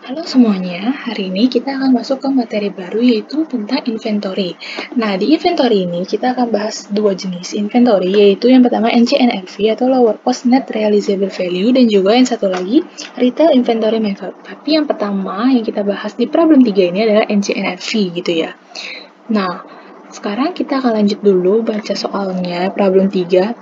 Halo semuanya, hari ini kita akan masuk ke materi baru yaitu tentang inventory. Nah, di inventory ini kita akan bahas dua jenis inventory, yaitu yang pertama NCNRV atau Lower Cost Net Realizable Value, dan juga yang satu lagi Retail Inventory Method. Tapi yang pertama yang kita bahas di problem 3 ini adalah NCNRV gitu ya. Nah, sekarang kita akan lanjut dulu baca soalnya, problem 3.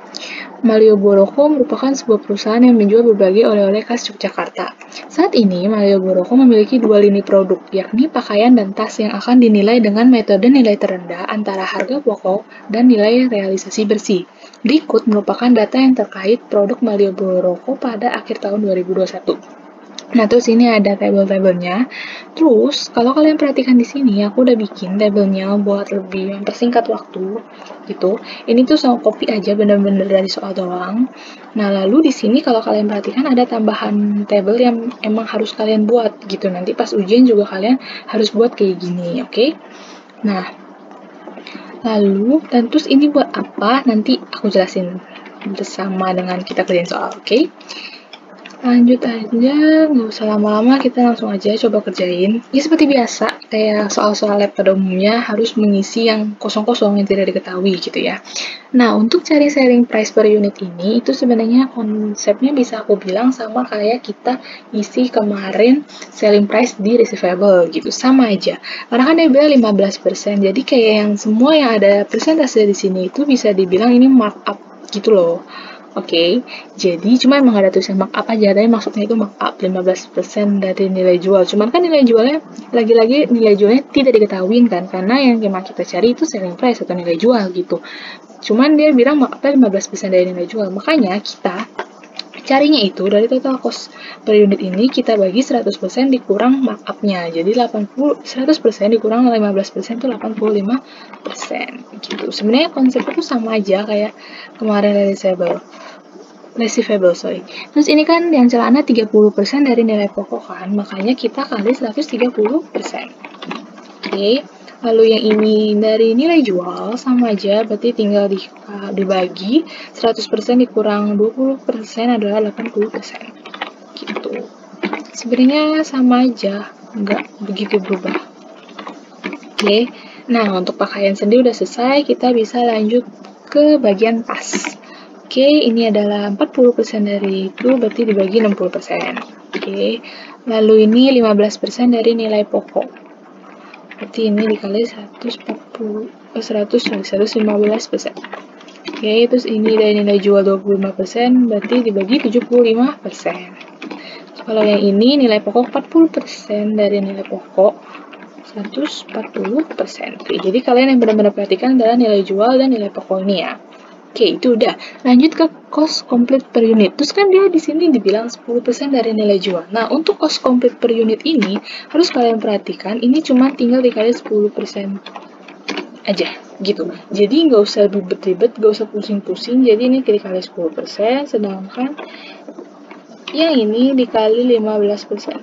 Malioboro-Co merupakan sebuah perusahaan yang menjual berbagai oleh-oleh khas Yogyakarta. Saat ini, Malioboro-Co memiliki dua lini produk, yakni pakaian dan tas yang akan dinilai dengan metode nilai terendah antara harga pokok dan nilai realisasi bersih. Berikut merupakan data yang terkait produk Malioboro-Co pada akhir tahun 2021. Nah, terus ini ada tabel-tabelnya. Terus, kalau kalian perhatikan di sini, aku udah bikin tabelnya buat lebih mempersingkat waktu, gitu. Ini tuh sama copy aja, bener-bener dari soal doang. Nah, lalu di sini kalau kalian perhatikan ada tambahan tabel yang emang harus kalian buat, gitu. Nanti pas ujian juga kalian harus buat kayak gini, oke? Nah, lalu, dan terus ini buat apa? Nanti aku jelasin bersama dengan kita kerjain soal, oke? Lanjut aja, nggak usah lama-lama, kita langsung aja coba kerjain. Ya seperti biasa, kayak soal-soal lab pada umumnya harus mengisi yang kosong-kosong yang tidak diketahui gitu ya. Nah, untuk cari selling price per unit ini, itu sebenarnya konsepnya bisa aku bilang sama kayak kita isi kemarin selling price di receivable gitu, sama aja. Karena kan dia bilang 15%, jadi kayak yang semua yang ada persentase di sini itu bisa dibilang ini markup gitu loh. Oke, jadi cuma emang ada tulisan markup aja, tapi maksudnya itu markup 15% dari nilai jual. Cuman kan nilai jualnya, lagi-lagi nilai jualnya tidak diketahui kan, karena yang kita cari itu selling price atau nilai jual gitu. Cuman dia bilang markupnya 15% dari nilai jual, makanya kita carinya itu dari total cost per unit ini kita bagi 100% dikurang markupnya. Jadi 100% dikurang 15% itu 85% gitu. Sebenarnya konsepnya tuh sama aja kayak kemarin dari receivable, sorry. Terus ini kan yang celana 30% dari nilai pokok kan, makanya kita kali 130%. Oke, lalu yang ini dari nilai jual sama aja, berarti tinggal dibagi 100% dikurang 20% adalah 80%. Gitu. Sebenarnya sama aja, nggak begitu berubah. Oke, nah untuk pakaian sendiri udah selesai, kita bisa lanjut ke bagian tas. Oke, ini adalah 40% dari itu, berarti dibagi 60%. Oke, lalu ini 15% dari nilai pokok. Berarti ini dikali 115%. Oke, terus ini dari nilai jual 25%, berarti dibagi 75%. Kalau yang ini nilai pokok 40% dari nilai pokok 140%. Oke, jadi kalian yang benar-benar perhatikan adalah nilai jual dan nilai pokok ini ya. Oke, itu udah. Lanjut ke cost complete per unit. Terus kan dia di sini dibilang 10% dari nilai jual. Nah, untuk cost complete per unit ini harus kalian perhatikan, ini cuma tinggal dikali 10% aja gitu. Jadi nggak usah ribet-ribet, nggak usah pusing-pusing. Jadi ini dikali 10%, sedangkan yang ini dikali 15%.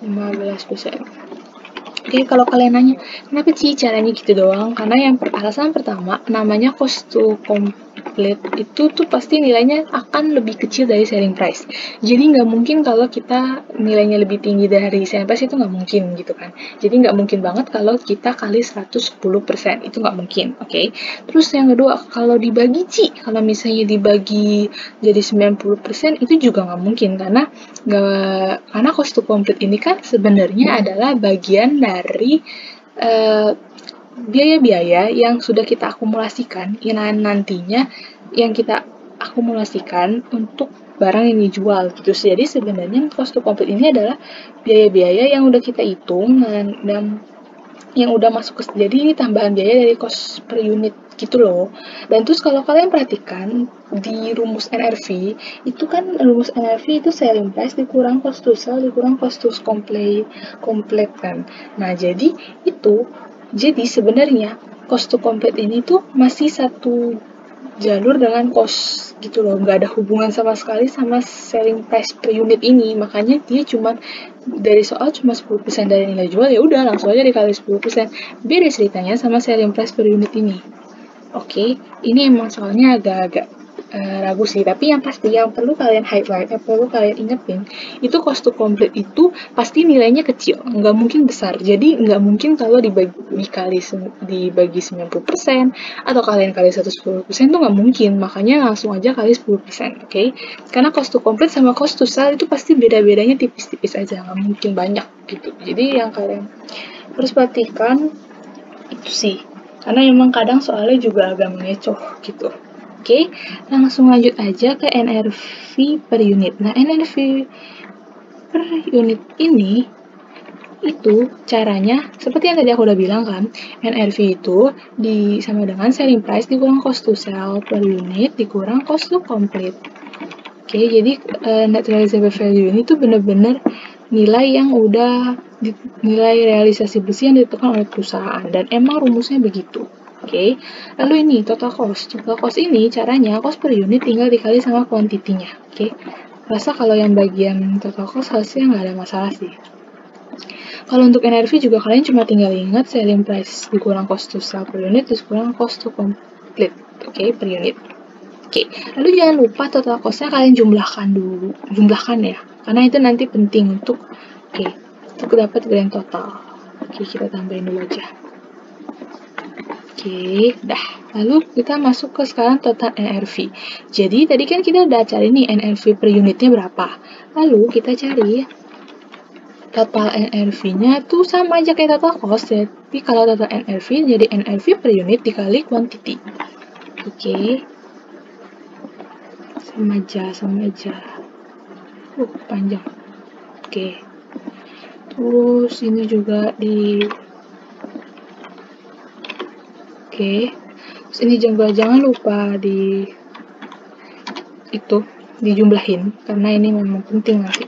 15%. Oke, kalau kalian nanya, kenapa sih caranya gitu doang? Karena yang alasan pertama, namanya cost to complete itu tuh pasti nilainya akan lebih kecil dari selling price. Jadi nggak mungkin kalau kita nilainya lebih tinggi dari selling price, itu nggak mungkin gitu kan. Jadi nggak mungkin banget kalau kita kali 110%, itu nggak mungkin, oke? Terus yang kedua, kalau dibagi kalau misalnya dibagi jadi 90%, itu juga nggak mungkin, karena cost to complete ini kan sebenarnya adalah bagian dari biaya-biaya yang sudah kita akumulasikan, yang nantinya yang kita akumulasikan untuk barang yang dijual gitu. Jadi sebenarnya cost to complete ini adalah biaya-biaya yang udah kita hitung dan yang udah masuk ke, jadi ini tambahan biaya dari cost per unit gitu loh. Dan terus kalau kalian perhatikan di rumus NRV, itu kan rumus NRV itu selling price dikurang cost to sell dikurang cost to complete kan. Nah, jadi sebenarnya cost to complete ini tuh masih satu jalur dengan cost gitu loh, nggak ada hubungan sama sekali sama selling price per unit ini. Makanya dia cuma dari soal cuma 10% dari nilai jual, ya udah langsung aja dikali 10%. Beda ceritanya sama selling price per unit ini. Oke, ini emang soalnya agak-agak ragu sih, tapi yang pasti yang perlu kalian highlight, yang perlu kalian ingetin, itu cost to complete itu pasti nilainya kecil, nggak mungkin besar. Jadi nggak mungkin kalau dibagi 90% atau kalian kali 110% tuh nggak mungkin, makanya langsung aja kali 10%, oke? Karena cost to complete sama cost to sell itu pasti beda-bedanya tipis-tipis aja, nggak mungkin banyak gitu. Jadi yang kalian harus perhatikan itu sih, karena emang kadang soalnya juga agak mengecoh gitu. Oke, langsung lanjut aja ke NRV per unit. Nah, NRV per unit ini itu caranya seperti yang tadi aku udah bilang kan, NRV itu sama dengan selling price dikurang cost to sell per unit dikurang cost to complete. Oke, jadi net realizable value ini tuh bener-bener nilai yang udah nilai realisasi bersih yang ditentukan oleh perusahaan, dan emang rumusnya begitu. Oke, lalu ini total cost. Total cost ini caranya cost per unit tinggal dikali sama kuantitinya. Oke, rasa kalau yang bagian total cost harusnya nggak ada masalah sih. Kalau untuk NRV juga kalian cuma tinggal ingat selling price dikurang cost to sell per unit dikurang cost to complete. Oke, per unit. Oke, lalu jangan lupa total cost-nya kalian jumlahkan ya, karena itu nanti penting untuk dapat grand total. Oke, kita tambahin dulu aja. Oke, dah. Lalu kita masuk ke sekarang total NRV. Jadi tadi kan kita udah cari nih NRV per unitnya berapa. Lalu kita cari total NRV-nya tuh sama aja kayak total cost ya. Tapi kalau total NRV jadi NRV per unit dikali quantity. Oke. Sama aja. Panjang. Oke. Terus ini juga terus ini juga jangan lupa dijumlahin karena ini memang penting nanti.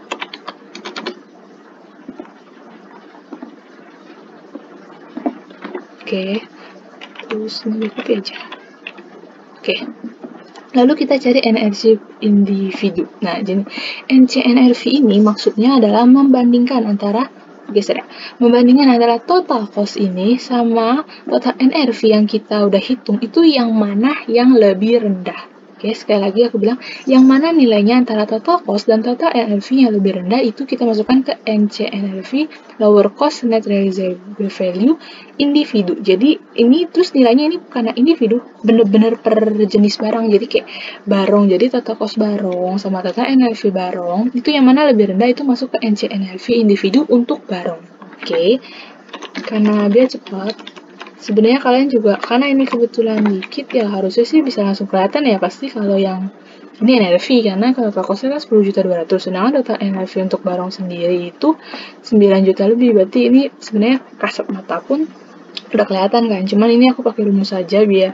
Oke. Terus ini copy aja. Oke. Lalu kita cari NRV individu. Nah, jadi NCNRV ini maksudnya adalah membandingkan antara total cost ini sama total NRV yang kita udah hitung, itu yang mana yang lebih rendah. Oke, sekali lagi aku bilang, yang mana nilainya antara total cost dan total NRV yang lebih rendah, itu kita masukkan ke NCNRV, lower cost net realizable value individu. Jadi ini terus nilainya ini karena individu bener-bener per jenis barang, jadi kayak barong, jadi total cost barong sama total NRV barong itu yang mana lebih rendah, itu masuk ke NCNRV individu untuk barong. Oke, karena biar cepat, sebenarnya kalian juga karena ini kebetulan dikit ya, harusnya sih bisa langsung kelihatan ya pasti kalau yang ini NRV, karena kalau total cost-nya kan 10.200.000, sedangkan total NRV untuk barong sendiri itu 9 juta lebih, berarti ini sebenarnya kasat mata pun udah kelihatan kan, cuman ini aku pakai rumus saja biar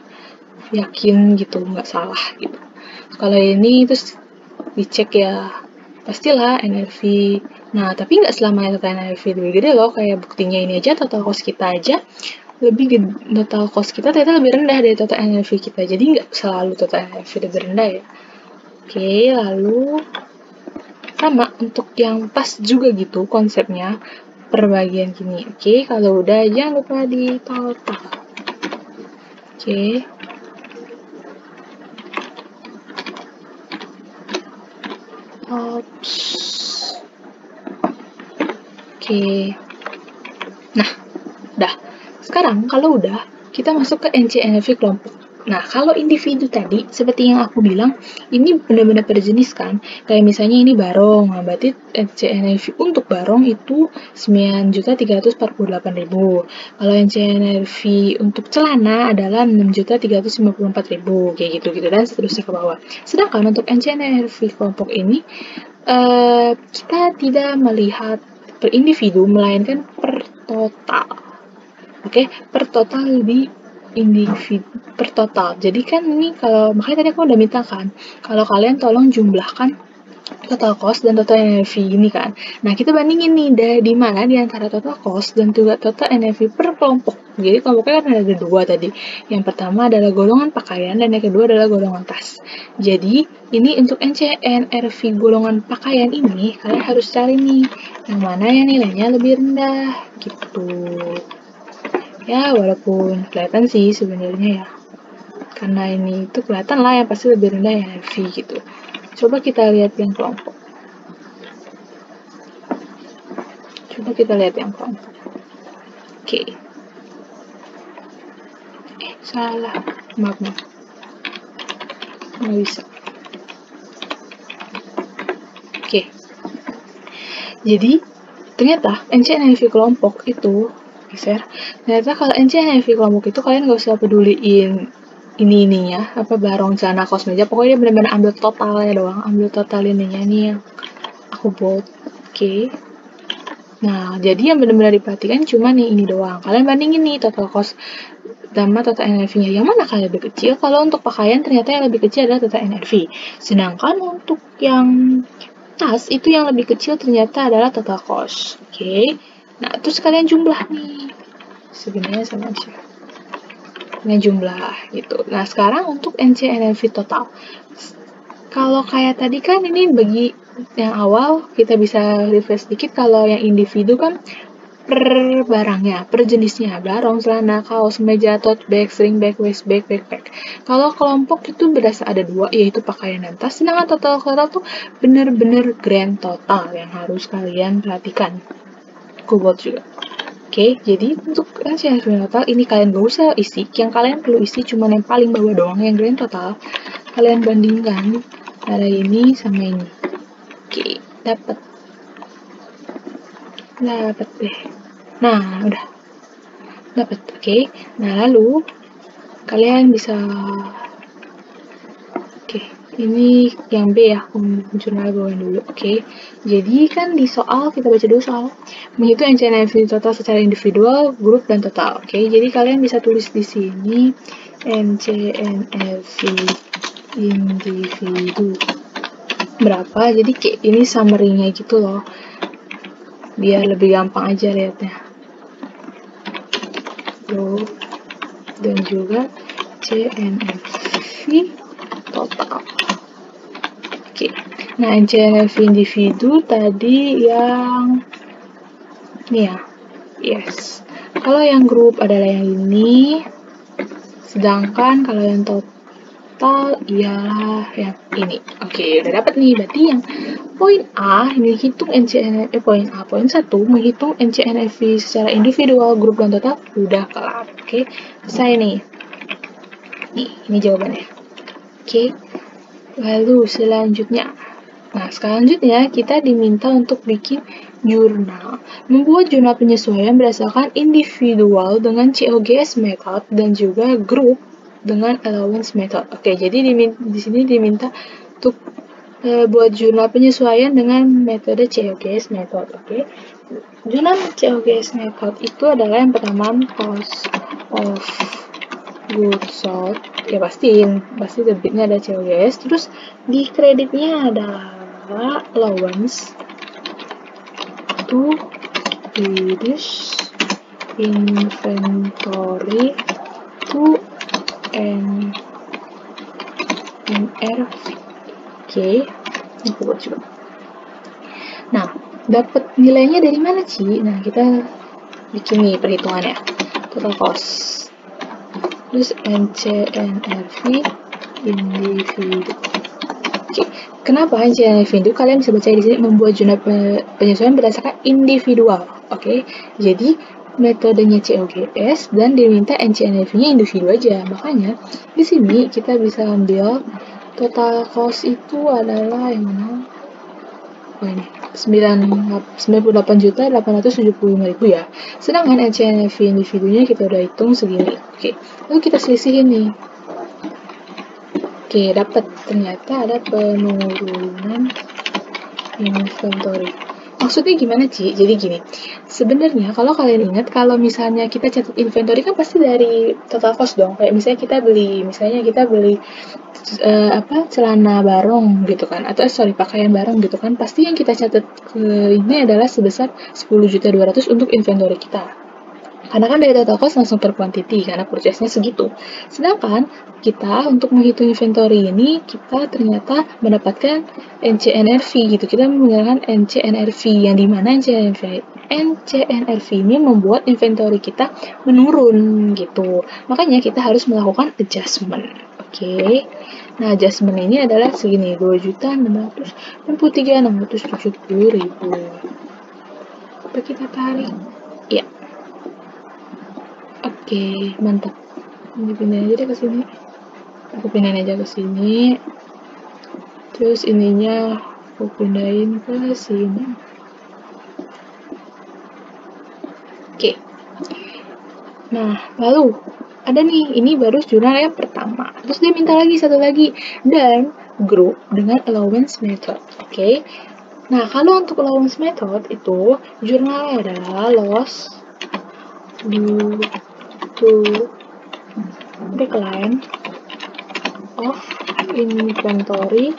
yakin gitu, nggak salah gitu. Kalau ini terus dicek ya, pastilah NRV. Nah, tapi nggak selamanya total NRV lebih gede loh, kayak buktinya ini aja total cost kita aja lebih gede, total cost kita ternyata lebih rendah dari total NRV kita, jadi nggak selalu total NRV lebih rendah ya. Oke, lalu sama untuk yang pas juga gitu konsepnya per bagian gini. Oke, kalau udah jangan lupa di total. Oke. Oke. Nah, dah. Sekarang kalau udah, kita masuk ke NCNRV kelompok. Nah, kalau individu tadi, seperti yang aku bilang, ini benar-benar per jenis kan. Kayak misalnya ini barong, nah berarti NCNRV untuk barong itu 9.348.000. Kalau NCNRV untuk celana adalah 6.354.000, kayak gitu-gitu dan seterusnya ke bawah. Sedangkan untuk NCNRV kelompok ini, kita tidak melihat per individu, melainkan per total. Oke, per total per total. Jadi kan ini kalau makanya tadi aku udah minta kan, kalau kalian tolong jumlahkan total cost dan total NRV ini kan. Nah, kita bandingin nih di mana di antara total cost dan juga total NRV per kelompok. Jadi kelompoknya kan ada dua tadi. Yang pertama adalah golongan pakaian dan yang kedua adalah golongan tas. Jadi, ini untuk NCNRV golongan pakaian ini kalian harus cari nih yang mana yang nilainya lebih rendah gitu. Ya, walaupun kelihatan sih sebenarnya ya. karena ini itu kelihatan lah yang pasti lebih rendah NFV gitu. Coba kita lihat yang kelompok. Oke. Salah. Maaf. Nggak bisa. Oke. Jadi, ternyata NCNIV kelompok itu, ternyata kalau NCNIV kelompok itu kalian nggak usah peduliin ininya, barong, celana, kaos, meja, pokoknya dia benar-benar ambil totalnya doang, ambil total ininya, ini yang aku bold. Oke. Nah, jadi yang benar-benar diperhatikan cuma nih ini doang. Kalian bandingin nih total cost sama total NRV-nya. Yang mana kalian lebih kecil? Kalau untuk pakaian ternyata yang lebih kecil adalah total NRV. Sedangkan untuk yang tas itu yang lebih kecil ternyata adalah total cost. Oke. Nah, terus kalian jumlah nih. Sebenarnya sama aja. Kalian jumlah gitu. Nah, sekarang untuk NCNRV total. Kalau kayak tadi kan ini bagi yang awal kita bisa refresh dikit, kalau yang individu kan per barangnya, per jenisnya, barong, celana, kaos, meja, tote bag, sling bag, waist bag, backpack. Kalau kelompok itu berdasar ada 2, yaitu pakaian dan tas, sedangkan total tuh bener-bener grand total yang harus kalian perhatikan. Aku buat juga. Oke, jadi untuk NCNRV total ini kalian gak usah isi, yang kalian perlu isi cuma yang paling bawah doang, yang grand total. Kalian bandingkan antara ini sama ini. Oke, dapat deh. Nah, udah dapat. Oke. Nah, lalu kalian bisa ini yang B ya, jurnal bawain dulu. Oke. Jadi kan di soal kita baca dulu soal menghitung NCNRV total secara individual, grup dan total. Oke. Jadi kalian bisa tulis di sini NCNRV individu berapa, jadi kayak ini summary-nya gitu loh, biar lebih gampang aja lihatnya. Dan juga CNRV total. Oke. Nah, NCNRV individu tadi yang ini ya. Yes. Kalau yang grup adalah yang ini, sedangkan kalau yang total ialah yang ini. Oke, udah dapat nih. Berarti yang poin A menghitung poin 1 menghitung NCNRV secara individual, grup dan total udah kelar. Oke, selesai nih. Ini jawabannya. Oke. Lalu selanjutnya. Nah, selanjutnya kita diminta untuk bikin jurnal. Membuat jurnal penyesuaian berdasarkan individual dengan COGS method dan juga grup dengan allowance method. Oke, jadi di sini diminta untuk buat jurnal penyesuaian dengan metode COGS method. Oke. Jurnal COGS method itu adalah yang pertama cost of goods sold. Ya pasti debitnya ada COGS, terus di kreditnya ada allowance to reduce inventory to NRV. Oke, aku buat juga. Nah, dapat nilainya dari mana, Ci? Nah, kita bikin nih perhitungannya. Total cost. Terus NCNRV individu. Oke, kenapa NCNRV individu? Kalian bisa baca di sini, membuat jurnal penyesuaian berdasarkan individual. Oke, jadi metodenya COGS dan diminta NCNRV-nya individu aja. Makanya di sini kita bisa ambil total cost itu adalah yang mana? Oh ini, 98.875.000 ya. Sedangkan NCNRV individunya kita udah hitung segini. Oke, lalu kita selisihin nih. Oke, dapat ternyata ada penurunan inventory. Maksudnya gimana, Ci? Jadi gini, sebenarnya kalau kalian ingat, kalau misalnya kita catat inventory kan pasti dari total cost dong. Kayak misalnya kita beli celana barong gitu kan, atau pakaian barong gitu kan, pasti yang kita catat ini adalah sebesar 10.200.000 untuk inventory kita. Karena kan dari total cost langsung per quantity, karena purchase-nya segitu. Sedangkan kita untuk menghitung inventory ini, kita ternyata mendapatkan NCNRV gitu. Kita menggunakan NCNRV, yang dimana NCNRV ini membuat inventory kita menurun gitu. Makanya kita harus melakukan adjustment. Oke. Nah, adjustment ini adalah segini, 2.663.670.000. Apa kita tarik? Ya. Oke, mantap. Ini pindahin aja deh ke sini. Aku pindahin aja ke sini. Terus ininya aku pindahin ke sini. Oke. Nah, lalu ada nih, ini baru jurnal yang pertama. Terus dia minta lagi satu lagi, dan group dengan allowance method. Oke. Nah, kalau untuk allowance method itu jurnalnya adalah loss due to decline of inventory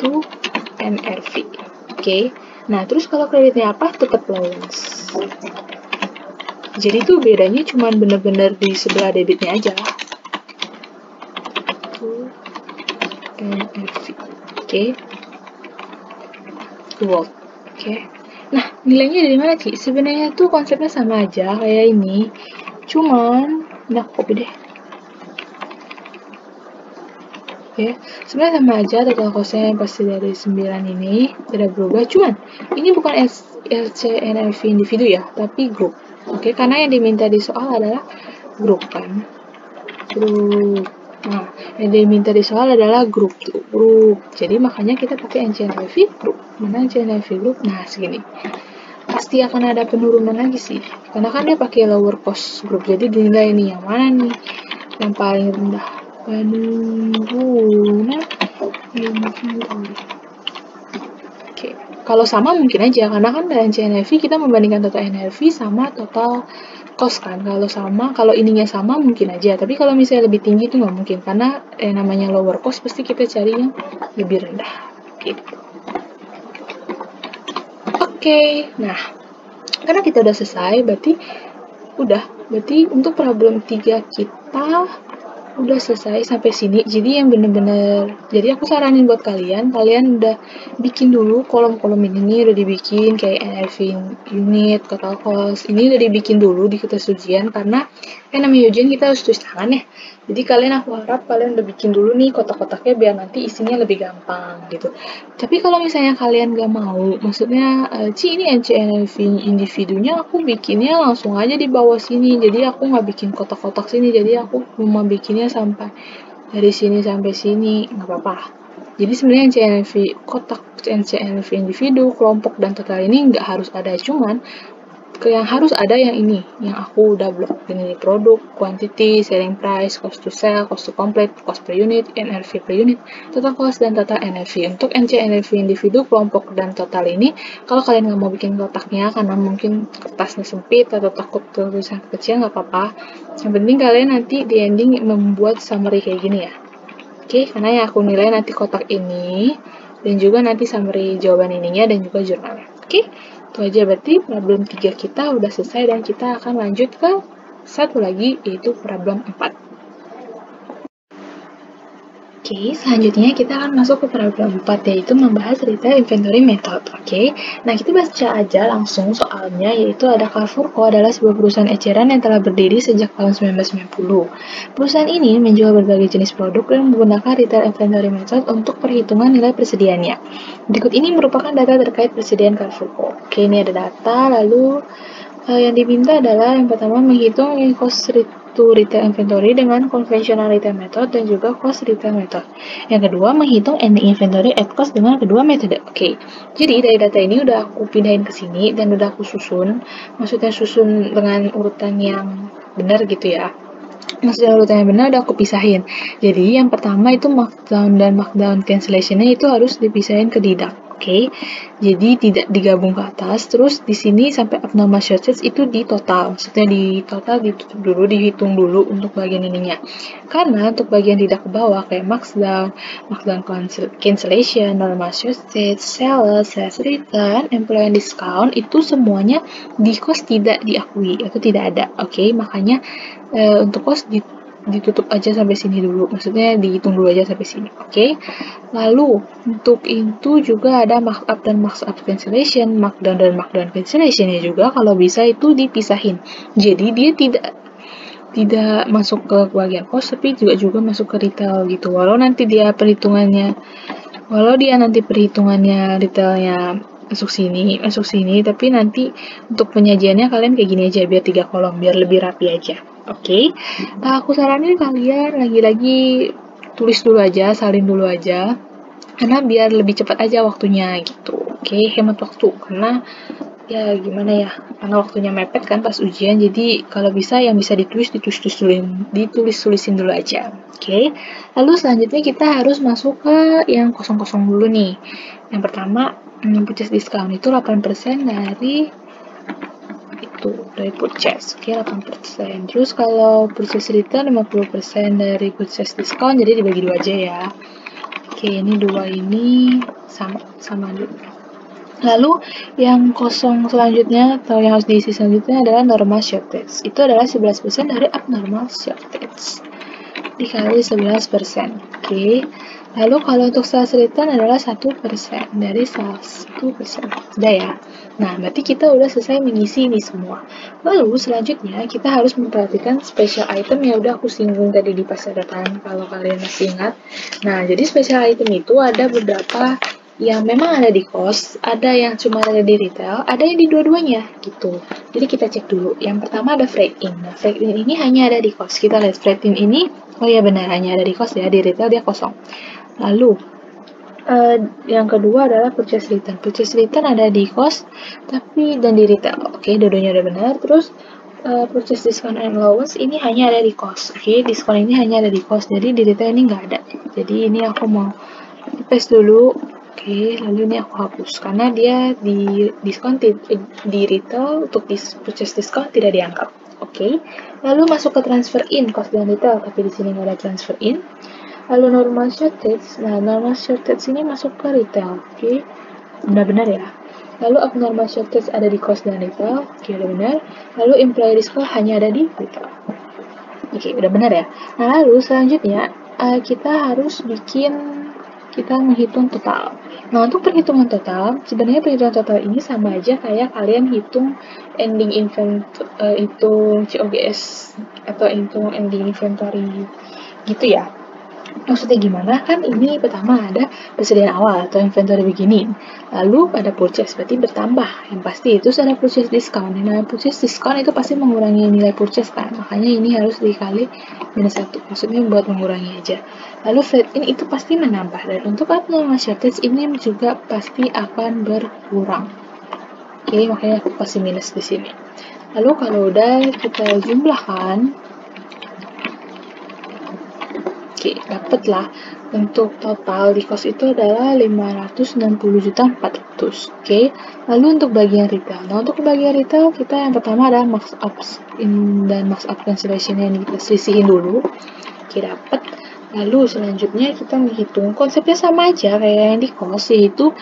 to NRV. Oke. Nah, terus kalau kreditnya apa? Tetap allowance. Jadi tuh bedanya cuma bener-bener di sebelah debitnya aja. To NRV. Oke. World. Oke. Nah, nilainya dari mana, Ci? Sebenarnya tuh konsepnya sama aja kayak ini. Cuman, nah copy deh. Oke, sebenarnya sama aja, total cost-nya pasti dari 9 ini tidak berubah. Cuman, ini bukan LCNRV individu ya, tapi grup. Oke, karena yang diminta di soal adalah grup kan. Grup. Nah, yang diminta di soal adalah grup tuh, grup. Jadi makanya kita pakai NCNRV grup. Mana NCNRV grup? Nah, segini. Pasti akan ada penurunan lagi sih. Karena kan dia pakai lower cost grup. Jadi dinilai ini yang mana nih? Yang paling rendah. Penurunan inventory. Oke. Kalau sama mungkin aja, karena kan dari NCNRV kita membandingkan total NRV sama total cost kan. Kalau sama, kalau ininya sama mungkin aja. Tapi kalau misalnya lebih tinggi itu nggak mungkin, karena namanya lower cost pasti kita cari yang lebih rendah. Gitu. Oke. Nah, karena kita udah selesai, berarti untuk problem 3 kita udah selesai sampai sini. Jadi yang bener-bener, jadi aku saranin buat kalian udah bikin dulu kolom-kolom ini udah dibikin kayak NRV unit, total cost, ini udah dibikin dulu di kertas ujian, karena namanya ujian kita harus tulis tangan ya. Jadi aku harap kalian udah bikin dulu nih kotak-kotaknya biar nanti isinya lebih gampang gitu. Tapi kalau misalnya kalian gak mau, maksudnya ini NCNRV individunya aku bikinnya langsung aja di bawah sini, jadi aku nggak bikin kotak-kotak sini, jadi aku cuma bikinnya sampai dari sini sampai sini, nggak apa-apa. Jadi sebenarnya NCNRV kotak, NCNRV individu, kelompok, dan total ini nggak harus ada, cuman yang harus ada yang ini, yang aku udah blok. Ini produk, quantity, selling price, cost to sell, cost to complete, cost per unit, NRV per unit, total cost, dan total NRV. Untuk NCNRV individu, kelompok, dan total ini, kalau kalian nggak mau bikin kotaknya karena mungkin kertasnya sempit atau takut tulisan kecil, nggak apa-apa. Yang penting kalian nanti di ending membuat summary kayak gini ya. Oke, karena yang aku nilai nanti kotak ini, dan juga nanti summary jawaban ininya, dan juga jurnalnya. Oke, itu aja, berarti problem 3 kita udah selesai, dan kita akan lanjut ke satu lagi, yaitu problem 4. Oke, selanjutnya kita akan masuk ke problem 4, yaitu membahas retail inventory method. Oke, nah kita baca aja langsung soalnya, yaitu ada Carrefour Co. adalah sebuah perusahaan eceran yang telah berdiri sejak tahun 1990. Perusahaan ini menjual berbagai jenis produk dan menggunakan retail inventory method untuk perhitungan nilai persediaannya. Berikut ini merupakan data terkait persediaan Carrefour Co. Oke, ini ada data, lalu yang diminta adalah yang pertama menghitung cost to retail inventory dengan konvensional retail method dan juga cost retail method. Yang kedua, menghitung ending inventory at cost dengan kedua metode. Oke, jadi dari data ini udah aku pindahin ke sini dan udah aku susun. Maksudnya susun dengan urutan yang benar gitu ya. Maksudnya urutan yang benar udah aku pisahin. Jadi yang pertama itu markdown dan markdown cancellation-nya itu harus dipisahin ke deduct. Oke, jadi tidak digabung ke atas. Terus di sini sampai abnormal short sales itu di total. Maksudnya di total ditutup dulu, dihitung dulu untuk bagian ininya. Karena untuk bagian tidak ke bawah kayak markdown cancellation, normal short sales, sales return, employee discount itu semuanya di cost tidak diakui atau tidak ada. Oke, makanya untuk cost ditutup aja sampai sini dulu, maksudnya dihitung dulu aja sampai sini. Oke. Lalu untuk itu juga ada markup dan markup cancellation, markdown dan markdown cancellation-nya juga kalau bisa itu dipisahin. Jadi dia tidak tidak masuk ke bagian cost, tapi juga masuk ke retail gitu. Walau nanti dia perhitungannya retailnya masuk sini, tapi nanti untuk penyajiannya kalian kayak gini aja, biar 3 kolom, biar lebih rapi aja. Oke. Aku saranin kalian lagi-lagi tulis dulu aja, salin dulu aja, karena biar lebih cepat aja waktunya gitu. Oke, hemat waktu, karena ya gimana ya, karena waktunya mepet kan pas ujian, jadi kalau bisa yang bisa ditulis-tulisin dulu aja. Oke. Lalu selanjutnya kita harus masuk ke yang kosong-kosong dulu nih. Yang pertama, purchase discount itu 8% dari purchase. Oke, 8%. Terus kalau purchase return 50% dari purchase discount, jadi dibagi 2 aja ya. Oke, ini 2 ini sama dulu. Lalu yang kosong selanjutnya atau yang harus diisi selanjutnya adalah normal shortage. Itu adalah 11% dari abnormal shortage dikali 11%. Oke. Lalu kalau untuk sales return adalah 1% dari 1%. Sudah ya. Nah, berarti kita udah selesai mengisi ini semua. Lalu selanjutnya kita harus memperhatikan special item yang udah aku singgung tadi di pas catatan kalau kalian masih ingat. Nah, jadi special item itu ada beberapa yang memang ada di cost, ada yang cuma ada di retail, ada yang di dua-duanya gitu. Jadi kita cek dulu. Yang pertama ada freight in. Nah, freight in ini hanya ada di cost. Kita lihat freight in ini, oh ya benar, hanya ada di cost ya, di retail dia kosong. Lalu yang kedua adalah purchase return. Purchase return ada di cost dan di retail. Oke, dua-duanya udah benar. Terus purchase discount and allowance ini hanya ada di cost. Oke, diskon ini hanya ada di cost. Jadi di retail ini nggak ada. Jadi ini aku mau paste dulu. Oke, lalu ini aku hapus karena dia di diskon di retail untuk purchase discount tidak dianggap. Oke. Lalu masuk ke transfer in cost dan retail, tapi di sini nggak ada transfer in. Lalu normal shortage. Nah, normal shortage ini masuk ke retail. Oke. Benar-benar ya. Lalu abnormal shortage ada di cost dan retail. Oke, udah benar. Lalu employee discount hanya ada di retail. Oke, udah benar ya. Nah, lalu selanjutnya kita menghitung total. Nah, untuk perhitungan total, sebenarnya perhitungan total ini sama aja kayak kalian hitung ending hitung COGS atau hitung ending inventory gitu ya. Maksudnya gimana? Kan ini pertama ada persediaan awal atau inventory beginning. Lalu ada purchase, berarti bertambah. Yang pasti itu ada purchase discount. Nah, purchase discount itu pasti mengurangi nilai purchase kan. Makanya ini harus dikali -1. Maksudnya buat mengurangi aja. Lalu freight in itu pasti menambah. Dan untuk abnormal shortage ini juga pasti akan berkurang. Oke, makanya aku kasih minus di sini. Lalu kalau udah kita jumlahkan, oke, dapatlah untuk total di cost itu adalah 560.400.000. Oke, lalu untuk bagian retail. Nah, untuk bagian retail kita yang pertama ada markup dan markup cancellation yang kita selisihin dulu. Oke, dapat. Lalu selanjutnya kita menghitung konsepnya sama aja kayak yang di cost, yaitu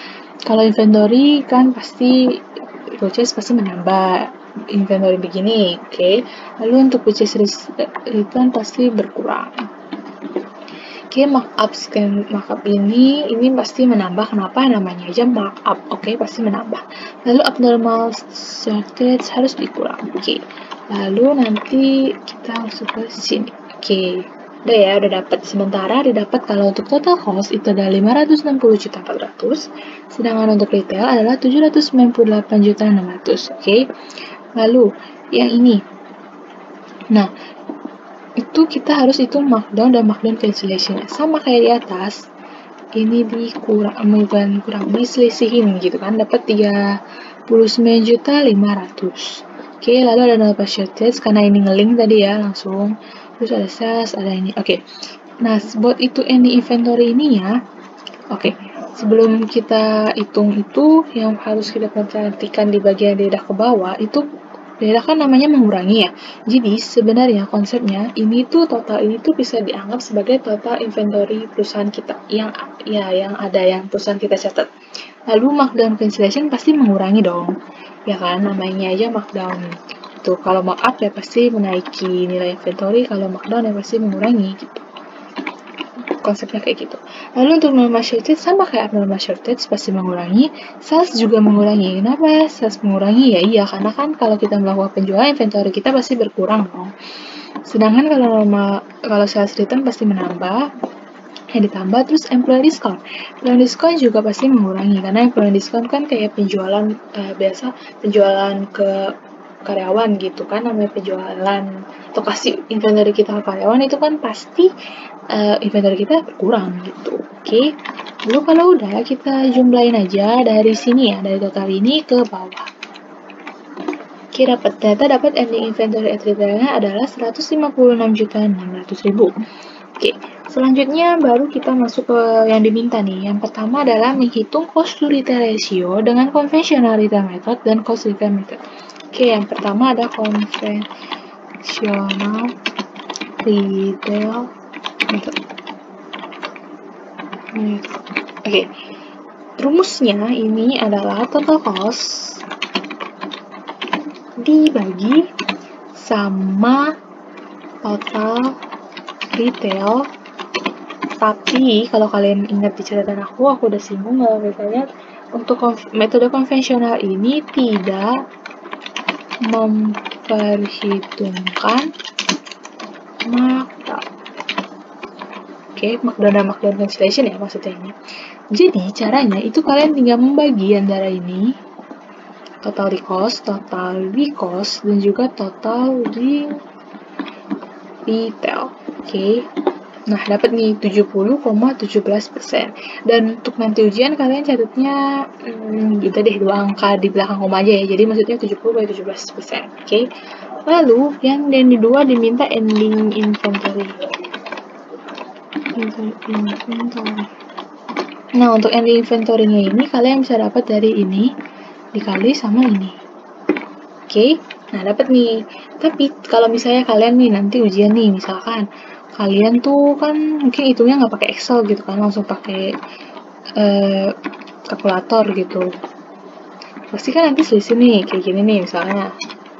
kalau inventory kan pasti purchase pasti menambah inventory begini. Oke, lalu untuk purchase return pasti berkurang. Oke, markup ini pasti menambah. Kenapa? Namanya aja markup. Oke, pasti menambah. Lalu abnormal shortage harus dikurang. Oke. Lalu nanti kita masuk ke sini. Oke. Udah ya, udah dapat. Sementara didapat kalau untuk total cost itu ada 560.400.000, sedangkan untuk retail adalah 798.600.000. Oke. Lalu yang ini. Nah, itu kita harus hitung markdown dan markdown cancellation. Sama kayak di atas, ini diselisihin gitu kan, dapat 39.500.000. Oke, lalu ada normal shortage karena ini nge-link tadi ya langsung. Terus ada sales, ada ini. Oke. Nah, buat itu ending inventory ini ya. Oke. Sebelum kita hitung itu, yang harus kita perhatikan di bagian daerah ke bawah itu daerah kan namanya mengurangi ya. Jadi sebenarnya konsepnya total ini tuh bisa dianggap sebagai total inventory perusahaan kita yang perusahaan kita catat. Lalu markdown cancellation pasti mengurangi dong. Ya kan, namanya aja markdown. Tuh, kalau markup ya pasti menaiki nilai inventory, kalau markdown ya pasti mengurangi gitu. konsepnya kayak gitu. Lalu untuk normal shortage sama kayak abnormal shortage pasti mengurangi, sales juga mengurangi. Kenapa sales mengurangi? Ya iya, karena kan kalau kita melakukan penjualan, inventory kita pasti berkurang dong. Sedangkan kalau sales return pasti menambah, yang ditambah terus employee discount. Employee discount juga pasti mengurangi karena employee discount kan kayak penjualan biasa penjualan ke karyawan gitu kan, namanya penjualan atau kasih inventory kita ke karyawan itu kan pasti inventory kita berkurang gitu. Oke. Lalu kalau udah kita jumlahin aja dari sini ya, dari total ini ke bawah. Oke, dapat ending inventory at retailnya adalah 156.600.000. Oke, selanjutnya baru kita masuk ke yang diminta nih. Yang pertama adalah menghitung cost to retail ratio dengan conventional retail method dan cost retail method. Oke, yang pertama ada conventional retail method. Oke, rumusnya ini adalah total cost dibagi sama total retail. Tapi kalau kalian ingat di catatan aku udah singgung kalau misalnya untuk metode konvensional ini tidak memperhitungkan markdown. Oke, markdown dan markdown cancellation ya maksudnya ini. Jadi caranya itu kalian tinggal membagi antara ini total cost, total cost, dan juga total retail. Oke. Nah, dapat nih 70,17%. Dan untuk nanti ujian kalian catatnya udah deh 2 angka di belakang koma aja ya. Jadi maksudnya 70,17%. Oke. Lalu yang kedua diminta ending inventory. Nah, untuk ending inventory-nya ini kalian bisa dapat dari ini dikali sama ini. Oke. Nah, dapat nih. Tapi kalau misalnya kalian nih nanti ujian nih, misalkan kalian tuh kan mungkin hitungnya nggak pakai Excel gitu kan, langsung pakai kalkulator gitu. Pasti kan nanti selisih nih, kayak gini nih misalnya.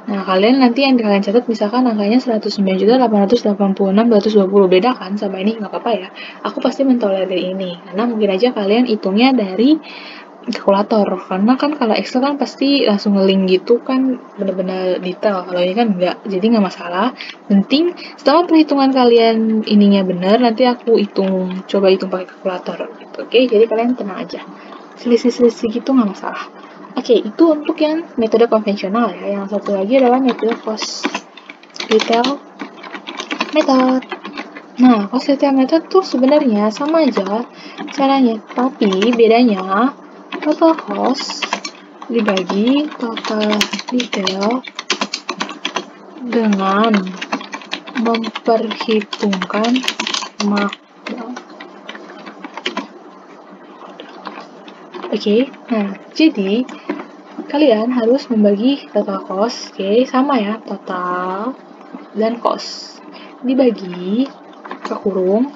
Nah, kalian nanti yang kalian catat misalkan angkanya 109.886.220, beda kan sama ini, nggak apa-apa ya. Aku pasti mentolerir ini, karena mungkin aja kalian hitungnya dari kalkulator, karena kan kalau Excel kan pasti langsung nge-link gitu kan, bener-bener detail. Kalau ini kan enggak, jadi nggak masalah. Penting setelah perhitungan kalian ininya bener, nanti aku coba hitung pakai kalkulator gitu. Oke, jadi kalian tenang aja, selisih-selisih gitu nggak masalah. Oke, itu untuk yang metode konvensional ya. Yang satu lagi adalah metode cost retail method. Nah, cost retail method tuh sebenarnya sama aja caranya, tapi bedanya total cost dibagi total retail dengan memperhitungkan markdown. Oke, nah jadi kalian harus membagi total cost, oke, sama ya, total dan cost dibagi ke kurung.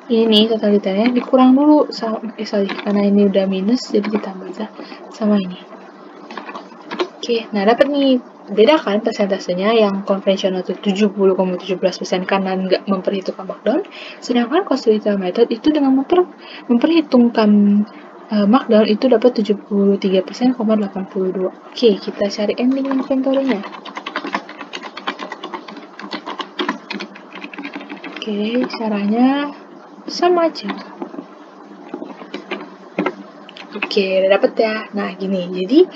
Ini total detailnya dikurang dulu karena ini udah minus jadi ditambah aja sama ini. Oke, nah dapat nih, beda kan persentasenya, yang konvensional itu 70,17% karena nggak memperhitungkan markdown, sedangkan cost retail method itu dengan memperhitungkan markdown itu dapat 73%,82%. Oke, kita cari ending inventory-nya. Oke, caranya sama aja. Oke, udah dapet ya. Nah, gini. Jadi,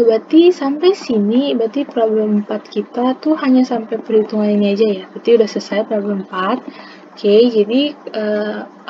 berarti sampai sini, berarti problem 4 kita tuh hanya sampai perhitungan ini aja ya. Berarti udah selesai problem 4. Oke, jadi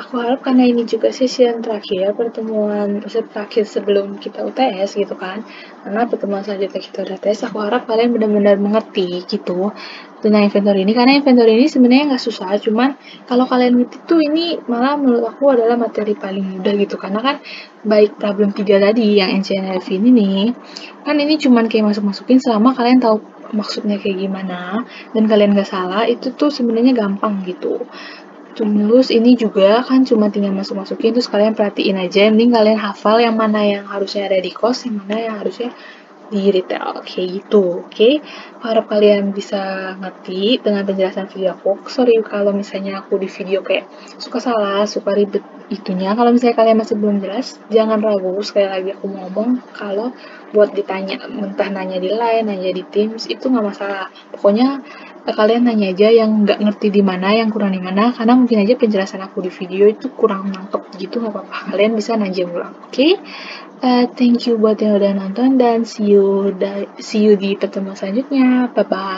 aku harap karena ini juga sesi yang terakhir, pertemuan terakhir sebelum kita UTS gitu kan. Karena pertemuan selanjutnya kita udah tes, aku harap kalian benar-benar mengerti gitu tentang inventory ini. Karena inventory ini sebenarnya nggak susah, cuman kalau kalian ngerti tuh ini malah menurut aku adalah materi paling mudah gitu. Karena kan baik problem 3 tadi yang NCNF ini nih, kan ini cuman kayak masuk-masukin selama kalian tahu maksudnya kayak gimana dan kalian nggak salah, itu tuh sebenarnya gampang gitu. Terus ini juga kan cuma tinggal masuk-masukin, terus kalian perhatiin aja, mending kalian hafal yang mana yang harusnya ada di cost, yang mana yang harusnya di retail kayak gitu. Oke, harap kalian bisa ngerti dengan penjelasan video aku. Sorry kalau misalnya aku di video kayak suka salah, suka ribet itunya. Kalau misalnya kalian masih belum jelas, jangan ragu. Sekali lagi aku ngomong kalau buat ditanya, entah nanya di Line, nanya di Teams, itu nggak masalah. Pokoknya kalian nanya aja yang nggak ngerti di mana, yang kurang di mana, karena mungkin aja penjelasan aku di video itu kurang nangkep gitu, nggak apa-apa. Kalian bisa nanya ulang, oke? Thank you buat yang udah nonton dan see you di pertemuan selanjutnya. Bye bye.